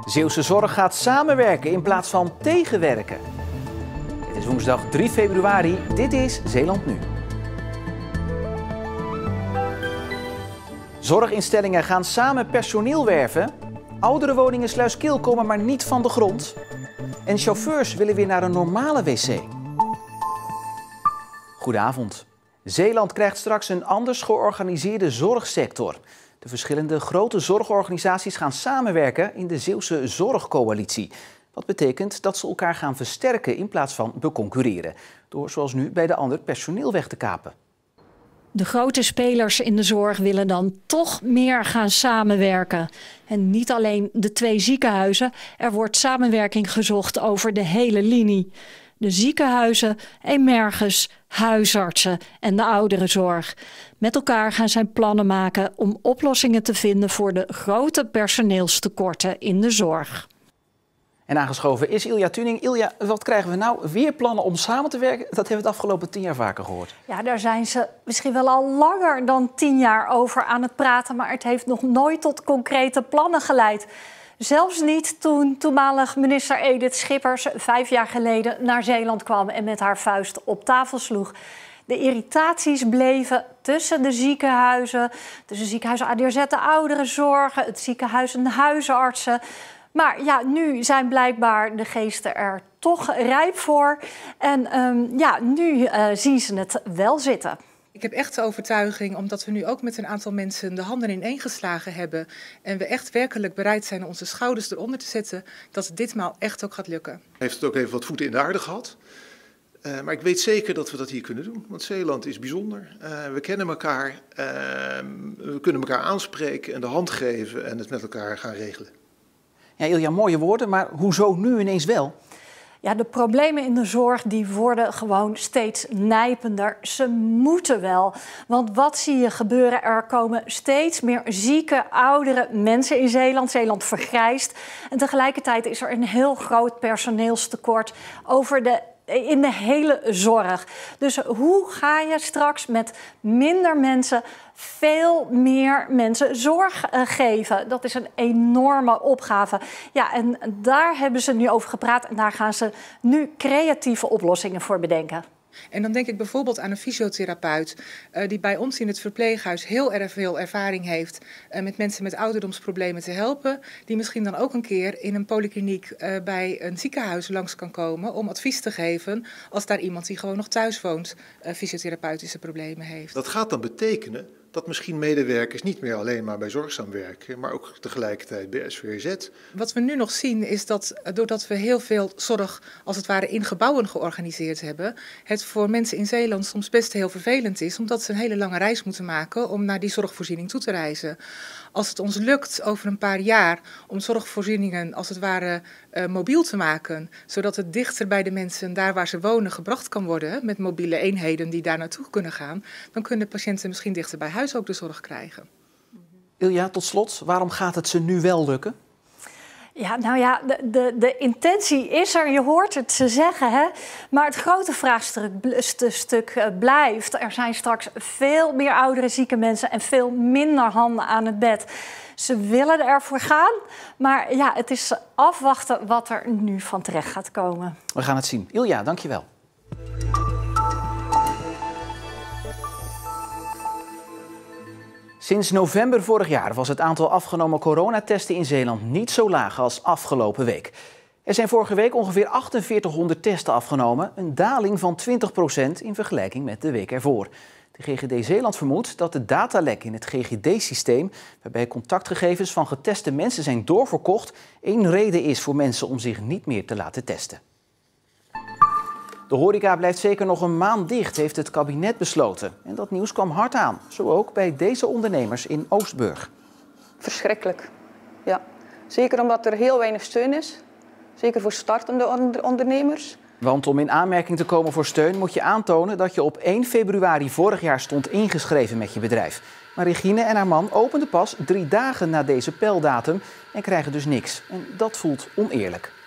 Zeeuwse Zorg gaat samenwerken in plaats van tegenwerken. Het is woensdag 3 februari. Dit is Zeeland Nu. Zorginstellingen gaan samen personeel werven. Ouderenwoningen Sluiskil komen maar niet van de grond. En chauffeurs willen weer naar een normale wc. Goedenavond. Zeeland krijgt straks een anders georganiseerde zorgsector. De verschillende grote zorgorganisaties gaan samenwerken in de Zeeuwse Zorgcoalitie. Wat betekent dat ze elkaar gaan versterken in plaats van beconcurreren. Door zoals nu bij de ander personeel weg te kapen. De grote spelers in de zorg willen dan toch meer gaan samenwerken. En niet alleen de 2 ziekenhuizen, er wordt samenwerking gezocht over de hele linie. De ziekenhuizen, emerges, huisartsen en de ouderenzorg. Met elkaar gaan zij plannen maken om oplossingen te vinden voor de grote personeelstekorten in de zorg. En aangeschoven is Ilja Tuning. Ilja, wat krijgen we nou? Weer plannen om samen te werken? Dat hebben we het afgelopen 10 jaar vaker gehoord. Ja, daar zijn ze misschien wel al langer dan 10 jaar over aan het praten, maar het heeft nog nooit tot concrete plannen geleid. Zelfs niet toen toenmalig minister Edith Schippers 5 jaar geleden naar Zeeland kwam en met haar vuist op tafel sloeg. De irritaties bleven tussen de ziekenhuizen, ADRZ, de ouderenzorg, het ziekenhuis en de huisartsen. Maar ja, nu zijn blijkbaar de geesten er toch rijp voor. En nu zien ze het wel zitten. Ik heb echt de overtuiging, omdat we nu ook met een aantal mensen de handen ineengeslagen hebben en we echt werkelijk bereid zijn onze schouders eronder te zetten, dat het ditmaal echt ook gaat lukken. Heeft het ook even wat voeten in de aarde gehad. Maar ik weet zeker dat we dat hier kunnen doen. Want Zeeland is bijzonder. We kennen elkaar, we kunnen elkaar aanspreken en de hand geven en het met elkaar gaan regelen. Ja, Ilja, mooie woorden, maar hoezo nu ineens wel? Ja, de problemen in de zorg die worden gewoon steeds nijpender. Ze moeten wel. Want wat zie je gebeuren? Er komen steeds meer zieke, oudere mensen in Zeeland. Zeeland vergrijst. En tegelijkertijd is er een heel groot personeelstekort in de hele zorg. Dus hoe ga je straks met minder mensen veel meer mensen zorg geven? Dat is een enorme opgave. Ja, en daar hebben ze nu over gepraat en daar gaan ze nu creatieve oplossingen voor bedenken. En dan denk ik bijvoorbeeld aan een fysiotherapeut die bij ons in het verpleeghuis heel erg veel ervaring heeft met mensen met ouderdomsproblemen te helpen. Die misschien dan ook een keer in een polykliniek bij een ziekenhuis langs kan komen om advies te geven als daar iemand die gewoon nog thuis woont fysiotherapeutische problemen heeft. Dat gaat dan betekenen dat misschien medewerkers niet meer alleen maar bij Zorgzaam werken, maar ook tegelijkertijd bij SVZ. Wat we nu nog zien is dat doordat we heel veel zorg als het ware in gebouwen georganiseerd hebben, het voor mensen in Zeeland soms best heel vervelend is, omdat ze een hele lange reis moeten maken om naar die zorgvoorziening toe te reizen. Als het ons lukt over een paar jaar om zorgvoorzieningen als het ware mobiel te maken, zodat het dichter bij de mensen daar waar ze wonen gebracht kan worden met mobiele eenheden die daar naartoe kunnen gaan, dan kunnen patiënten misschien dichter bij huis ook de zorg krijgen. Ilja, tot slot, waarom gaat het ze nu wel lukken? Ja, nou ja, de intentie is er, je hoort het ze zeggen, hè? Maar het grote vraagstuk blijft. Er zijn straks veel meer oudere zieke mensen en veel minder handen aan het bed. Ze willen ervoor gaan, maar ja, het is afwachten wat er nu van terecht gaat komen. We gaan het zien. Ilja, dankjewel. Sinds november vorig jaar was het aantal afgenomen coronatesten in Zeeland niet zo laag als afgelopen week. Er zijn vorige week ongeveer 4800 testen afgenomen, een daling van 20% in vergelijking met de week ervoor. De GGD Zeeland vermoedt dat de datalek in het GGD-systeem, waarbij contactgegevens van geteste mensen zijn doorverkocht, één reden is voor mensen om zich niet meer te laten testen. De horeca blijft zeker nog een maand dicht, heeft het kabinet besloten. En dat nieuws kwam hard aan, zo ook bij deze ondernemers in Oostburg. Verschrikkelijk, ja. Zeker omdat er heel weinig steun is. Zeker voor startende ondernemers. Want om in aanmerking te komen voor steun moet je aantonen dat je op 1 februari vorig jaar stond ingeschreven met je bedrijf. Maar Regine en haar man openden pas 3 dagen na deze peldatum en krijgen dus niks. En dat voelt oneerlijk.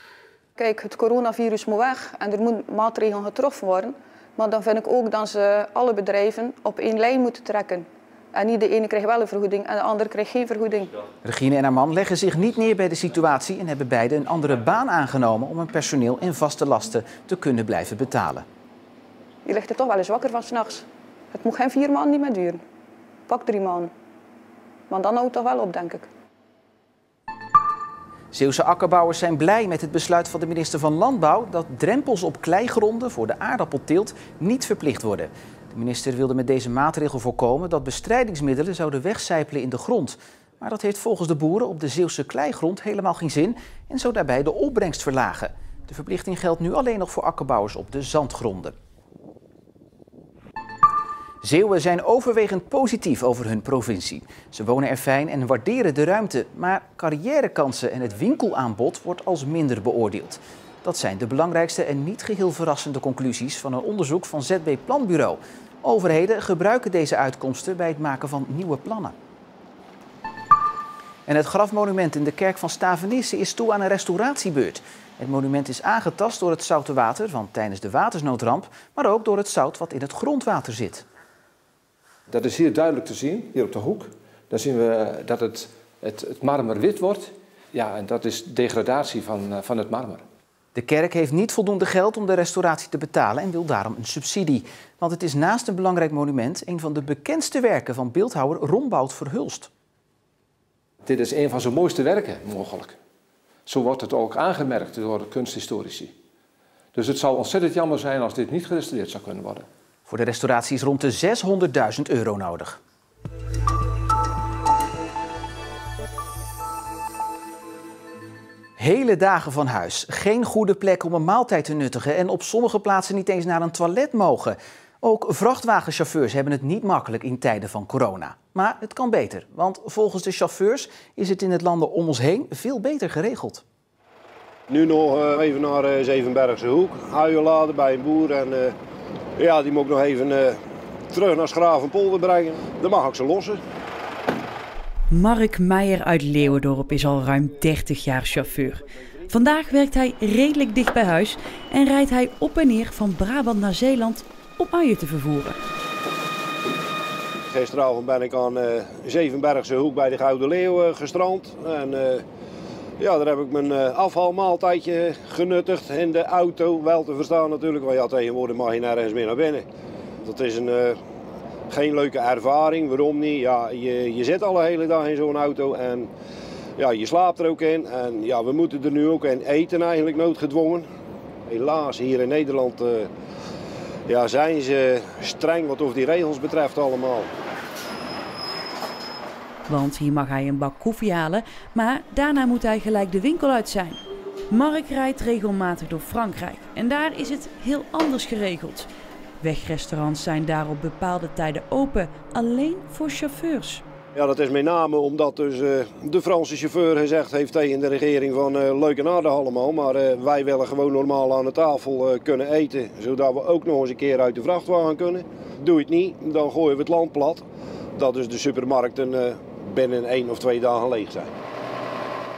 Kijk, het coronavirus moet weg en er moeten maatregelen getroffen worden. Maar dan vind ik ook dat ze alle bedrijven op één lijn moeten trekken. En niet de ene krijgt wel een vergoeding en de andere krijgt geen vergoeding. Regine en haar man leggen zich niet neer bij de situatie en hebben beide een andere baan aangenomen om hun personeel en vaste lasten te kunnen blijven betalen. Je ligt er toch wel eens wakker van 's nachts. Het moet geen 4 maanden niet meer duren. Pak 3 maanden. Want dan houdt het toch wel op, denk ik. Zeeuwse akkerbouwers zijn blij met het besluit van de minister van Landbouw dat drempels op kleigronden voor de aardappelteelt niet verplicht worden. De minister wilde met deze maatregel voorkomen dat bestrijdingsmiddelen zouden wegcijpelen in de grond. Maar dat heeft volgens de boeren op de Zeeuwse kleigrond helemaal geen zin en zou daarbij de opbrengst verlagen. De verplichting geldt nu alleen nog voor akkerbouwers op de zandgronden. Zeeuwen zijn overwegend positief over hun provincie. Ze wonen er fijn en waarderen de ruimte, maar carrièrekansen en het winkelaanbod wordt als minder beoordeeld. Dat zijn de belangrijkste en niet geheel verrassende conclusies van een onderzoek van ZB Planbureau. Overheden gebruiken deze uitkomsten bij het maken van nieuwe plannen. En het grafmonument in de kerk van Stavenisse is toe aan een restauratiebeurt. Het monument is aangetast door het zoute water van tijdens de watersnoodramp, maar ook door het zout wat in het grondwater zit. Dat is hier duidelijk te zien, hier op de hoek. Dan zien we dat het marmer wit wordt. Ja, en dat is degradatie van het marmer. De kerk heeft niet voldoende geld om de restauratie te betalen en wil daarom een subsidie. Want het is naast een belangrijk monument een van de bekendste werken van beeldhouwer Rombout Verhulst. Dit is een van zijn mooiste werken, mogelijk. Zo wordt het ook aangemerkt door de kunsthistorici. Dus het zou ontzettend jammer zijn als dit niet gerestaureerd zou kunnen worden. Voor de restauratie is rond de €600.000 nodig. Hele dagen van huis, geen goede plek om een maaltijd te nuttigen en op sommige plaatsen niet eens naar een toilet mogen. Ook vrachtwagenchauffeurs hebben het niet makkelijk in tijden van corona. Maar het kan beter, want volgens de chauffeurs is het in het landen om ons heen veel beter geregeld. Nu nog even naar Zevenbergse Hoek, uien laden bij een boer en ja, die moet ik nog even terug naar Schravenpolder brengen. Dan mag ik ze lossen. Mark Meijer uit Leeuwendorp is al ruim 30 jaar chauffeur. Vandaag werkt hij redelijk dicht bij huis en rijdt hij op en neer van Brabant naar Zeeland om uien te vervoeren. Gisteravond ben ik aan Zevenbergse Hoek bij de Gouden Leeuw gestrand. En ja, daar heb ik mijn afvalmaaltijdje genuttigd in de auto. Wel te verstaan natuurlijk, want ja, tegenwoordig mag je nergens meer naar binnen. Dat is geen leuke ervaring. Waarom niet? Ja, je zit al een hele dag in zo'n auto en ja, je slaapt er ook in. En ja, we moeten er nu ook in eten eigenlijk noodgedwongen. Helaas, hier in Nederland ja, zijn ze streng wat die regels betreft allemaal. Want hier mag hij een bak koffie halen, maar daarna moet hij gelijk de winkel uit zijn. Mark rijdt regelmatig door Frankrijk en daar is het heel anders geregeld. Wegrestaurants zijn daar op bepaalde tijden open, alleen voor chauffeurs. Ja, dat is met name omdat dus, de Franse chauffeur gezegd heeft tegen de regering van leuk en aardig allemaal, maar wij willen gewoon normaal aan de tafel kunnen eten, zodat we ook nog eens een keer uit de vrachtwagen kunnen. Doe je het niet, dan gooien we het land plat, dat dus de supermarkten binnen 1 of 2 dagen leeg zijn.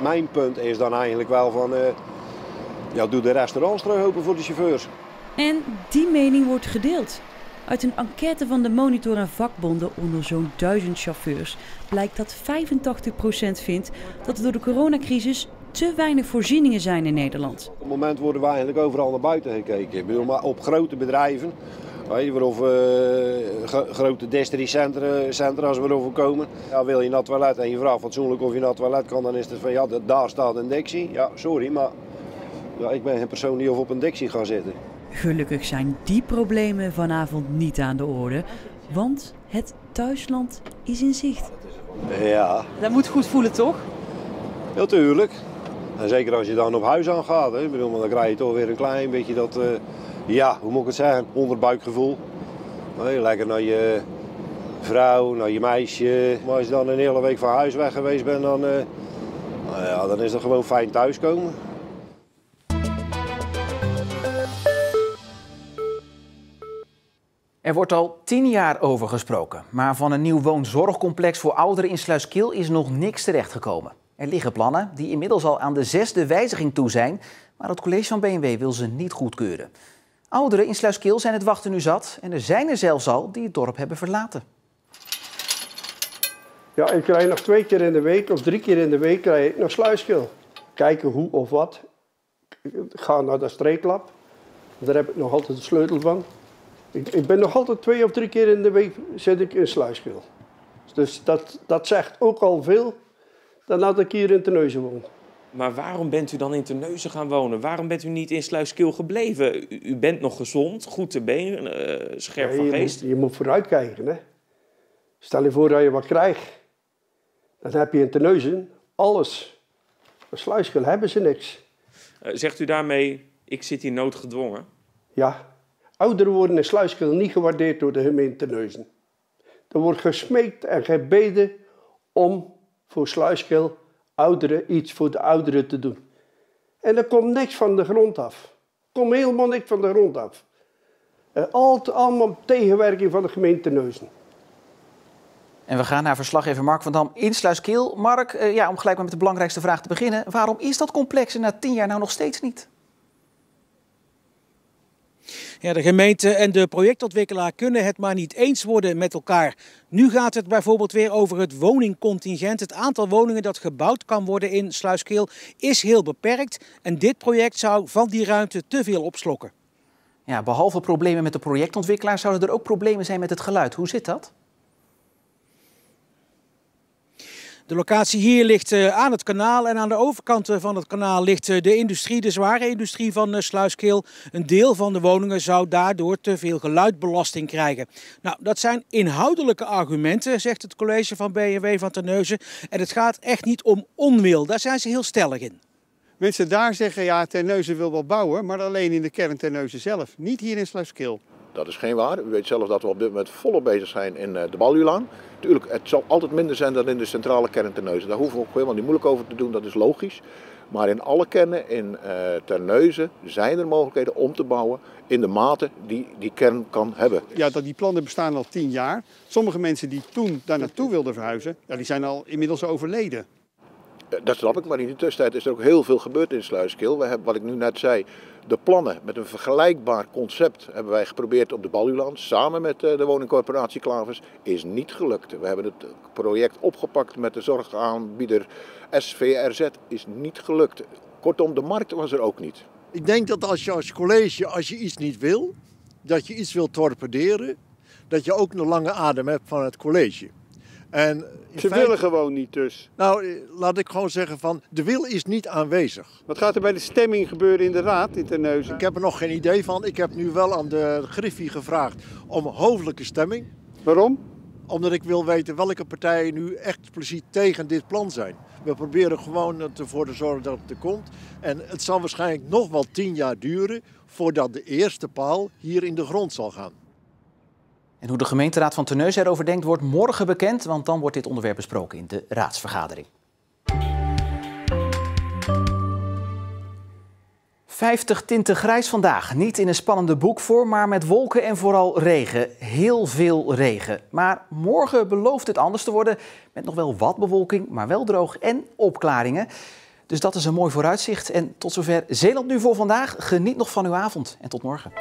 Mijn punt is dan eigenlijk wel van, ja, doe de restaurants terug open voor de chauffeurs. En die mening wordt gedeeld. Uit een enquête van de Monitor en vakbonden onder zo'n 1000 chauffeurs blijkt dat 85% vindt dat er door de coronacrisis te weinig voorzieningen zijn in Nederland. Op het moment worden we eigenlijk overal naar buiten gekeken. Ik bedoel, maar op grote bedrijven, of grote districtcentra's waarover komen. Ja, wil je naar het toilet en je vraagt fatsoenlijk of je naar het toilet kan, dan is het van ja, daar staat een Dixie. Ja, sorry, maar ja, ik ben geen persoon die op een Dixie gaat zitten. Gelukkig zijn die problemen vanavond niet aan de orde, want het thuisland is in zicht. Ja. Dat moet goed voelen, toch? Ja, tuurlijk. En zeker als je dan op huis aan gaat. Hè. Ik bedoel, maar dan krijg je toch weer een klein beetje dat, ja, hoe moet ik het zeggen, onderbuikgevoel. Lekker naar je vrouw, naar je meisje. Maar als je dan een hele week van huis weg geweest bent, dan, ja, dan is het gewoon fijn thuiskomen. Er wordt al 10 jaar over gesproken, maar van een nieuw woonzorgcomplex voor ouderen in Sluiskil is nog niks terechtgekomen. Er liggen plannen die inmiddels al aan de 6e wijziging toe zijn, maar het college van B&W wil ze niet goedkeuren. Ouderen in Sluiskil zijn het wachten nu zat en er zijn er zelfs al die het dorp hebben verlaten. Ja, ik krijg nog 2 keer in de week of 3 keer in de week krijg ik nog sluiskil. Kijken hoe of wat. Ik ga naar de streeklab. Daar heb ik nog altijd de sleutel van. Ik ben nog altijd 2 of 3 keer in de week zit ik in sluiskil. Dus dat zegt ook al veel dan dat ik hier in Terneuzen woon. Maar waarom bent u dan in Terneuzen gaan wonen? Waarom bent u niet in Sluiskil gebleven? U bent nog gezond, goed te been, scherp van geest. Je moet vooruitkijken. Hè? Stel je voor dat je wat krijgt. Dan heb je in Terneuzen alles. Maar Sluiskil hebben ze niks. Zegt u daarmee, ik zit hier noodgedwongen? Ja. Ouderen worden in Sluiskil niet gewaardeerd door de gemeente Terneuzen. Er wordt gesmeekt en gebeden om voor Sluiskil ouderen iets voor de ouderen te doen. En er komt niks van de grond af. Er komt helemaal niks van de grond af. Allemaal tegenwerking van de gemeente Terneuzen. En we gaan naar verslaggever Mark van Dam in Sluiskil. Mark, om gelijk maar met de belangrijkste vraag te beginnen. Waarom is dat complex er na 10 jaar nou nog steeds niet? Ja, de gemeente en de projectontwikkelaar kunnen het maar niet eens worden met elkaar. Nu gaat het bijvoorbeeld weer over het woningcontingent. Het aantal woningen dat gebouwd kan worden in Sluiskil is heel beperkt. En dit project zou van die ruimte te veel opslokken. Ja, behalve problemen met de projectontwikkelaar zouden er ook problemen zijn met het geluid. Hoe zit dat? De locatie hier ligt aan het kanaal en aan de overkant van het kanaal ligt de industrie, de zware industrie van Sluiskil. Een deel van de woningen zou daardoor te veel geluidbelasting krijgen. Nou, dat zijn inhoudelijke argumenten, zegt het college van B&W van Terneuzen. En het gaat echt niet om onwil, daar zijn ze heel stellig in. Mensen daar zeggen, ja, Terneuzen wil wel bouwen, maar alleen in de kern Terneuzen zelf. Niet hier in Sluiskil. Dat is geen waar. U weet zelf dat we op dit moment volop bezig zijn in de Baljuwlaan. Natuurlijk, het zal altijd minder zijn dan in de centrale kern Terneuzen. Daar hoeven we ook helemaal niet moeilijk over te doen, dat is logisch. Maar in alle kernen in Terneuzen zijn er mogelijkheden om te bouwen in de mate die kern kan hebben. Ja, die plannen bestaan al 10 jaar. Sommige mensen die toen daar naartoe wilden verhuizen, die zijn al inmiddels overleden. Dat snap ik, maar in de tussentijd is er ook heel veel gebeurd in Sluiskil. We hebben, wat ik nu net zei, de plannen met een vergelijkbaar concept hebben wij geprobeerd op de Baljuwlaan samen met de woningcorporatie Klavers. Is niet gelukt. We hebben het project opgepakt met de zorgaanbieder SVRZ. Is niet gelukt. Kortom, de markt was er ook niet. Ik denk dat als je als college, als je iets niet wil, dat je iets wil torpederen, dat je ook een lange adem hebt van het college. En Ze willen gewoon niet dus. Nou, laat ik gewoon zeggen van, de wil is niet aanwezig. Wat gaat er bij de stemming gebeuren in de raad in Terneuzen? Ik heb er nog geen idee van. Ik heb nu wel aan de Griffie gevraagd om hoofdelijke stemming. Waarom? Omdat ik wil weten welke partijen nu expliciet tegen dit plan zijn. We proberen gewoon ervoor te zorgen dat het er komt. En het zal waarschijnlijk nog wel 10 jaar duren voordat de eerste paal hier in de grond zal gaan. En hoe de gemeenteraad van Terneuzen erover denkt, wordt morgen bekend, want dan wordt dit onderwerp besproken in de raadsvergadering. 50 tinten grijs vandaag. Niet in een spannende boekvorm, maar met wolken en vooral regen. Heel veel regen. Maar morgen belooft het anders te worden. Met nog wel wat bewolking, maar wel droog en opklaringen. Dus dat is een mooi vooruitzicht. En tot zover Zeeland Nu voor vandaag. Geniet nog van uw avond en tot morgen.